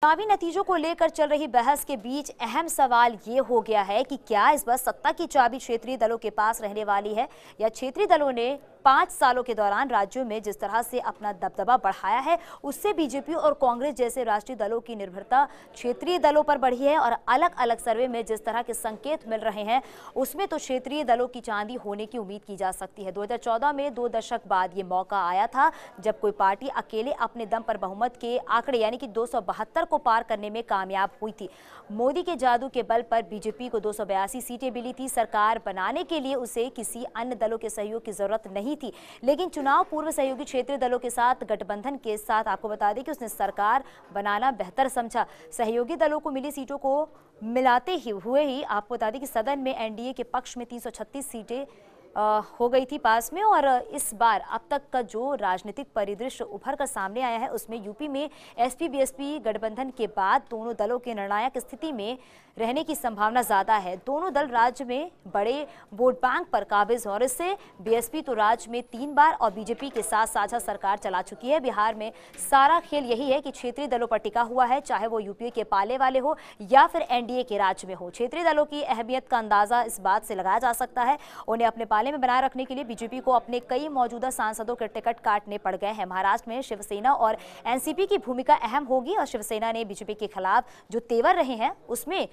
चुनावी नतीजों को लेकर चल रही बहस के बीच अहम सवाल ये हो गया है कि क्या इस बार सत्ता की चाबी क्षेत्रीय दलों के पास रहने वाली है या क्षेत्रीय दलों ने 5 सालों के दौरान राज्यों में जिस तरह से अपना दबदबा बढ़ाया है उससे बीजेपी और कांग्रेस जैसे राष्ट्रीय दलों की निर्भरता क्षेत्रीय दलों पर बढ़ी है। और अलग अलग सर्वे में जिस तरह के संकेत मिल रहे हैं उसमें तो क्षेत्रीय दलों की चांदी होने की उम्मीद की जा सकती है। 2014 में 2 दशक बाद ये मौका आया था जब कोई पार्टी अकेले अपने दम पर बहुमत के आंकड़े यानी कि 272 को पार करने में कामयाब हुई थी। मोदी के जादू के बल पर बीजेपी को 282 सीटें मिली थी। सरकार बनाने के लिए उसे किसी अन्य दलों के सहयोग की जरूरत नहीं थी, लेकिन चुनाव पूर्व सहयोगी क्षेत्रीय दलों के साथ गठबंधन के साथ आपको बता दें कि उसने सरकार बनाना बेहतर समझा। सहयोगी दलों को मिली सीटों को मिलाते ही आपको बता दें कि सदन में एनडीए के पक्ष में 336 सीटें हो गई थी पास में। और इस बार अब तक का जो राजनीतिक परिदृश्य उभर कर सामने आया है उसमें यूपी में एसपी बीएसपी गठबंधन के बाद दोनों दलों के निर्णायक स्थिति में रहने की संभावना ज्यादा है। दोनों दल राज्य में बड़े वोट बैंक पर काबिज और इससे बीएसपी तो राज्य में 3 बार और बीजेपी के साथ साझा सरकार चला चुकी है। बिहार में सारा खेल यही है कि क्षेत्रीय दलों पर टिका हुआ है, चाहे वो यूपीए के पाले वाले हो या फिर एनडीए के राज्य में हो। क्षेत्रीय दलों की अहमियत का अंदाजा इस बात से लगाया जा सकता है उन्हें अपने पाले में बनाए रखने के लिए बीजेपी को अपने कई मौजूदा सांसदों के टिकट काटने पड़ गए हैं। महाराष्ट्र में शिवसेना और एनसीपी की भूमिका अहम होगी और शिवसेना ने बीजेपी के खिलाफ जो तेवर रहे हैं उसमें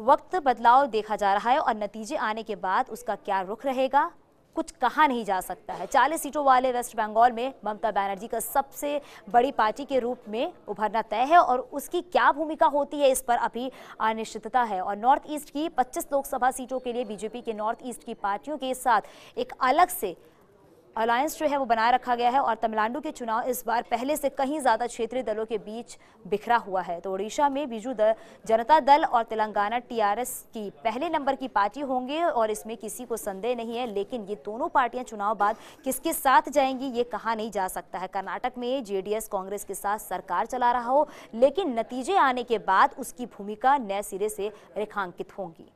वक्त बदलाव देखा जा रहा है और नतीजे आने के बाद उसका क्या रुख रहेगा कुछ कहा नहीं जा सकता है। 40 सीटों वाले वेस्ट बंगाल में ममता बनर्जी का सबसे बड़ी पार्टी के रूप में उभरना तय है और उसकी क्या भूमिका होती है इस पर अभी अनिश्चितता है। और नॉर्थ ईस्ट की 25 लोकसभा सीटों के लिए बीजेपी के नॉर्थ ईस्ट की पार्टियों के साथ एक अलग से अलायंस जो है वो बनाए रखा गया है। और तमिलनाडु के चुनाव इस बार पहले से कहीं ज्यादा क्षेत्रीय दलों के बीच बिखरा हुआ है। तो ओडिशा में बीजू जनता दल और तेलंगाना टीआरएस की पहले नंबर की पार्टी होंगे और इसमें किसी को संदेह नहीं है, लेकिन ये दोनों पार्टियां चुनाव बाद किसके साथ जाएंगी ये कहा नहीं जा सकता है। कर्नाटक में जेडीएस कांग्रेस के साथ सरकार चला रहा हो, लेकिन नतीजे आने के बाद उसकी भूमिका नए सिरे से रेखांकित होंगी।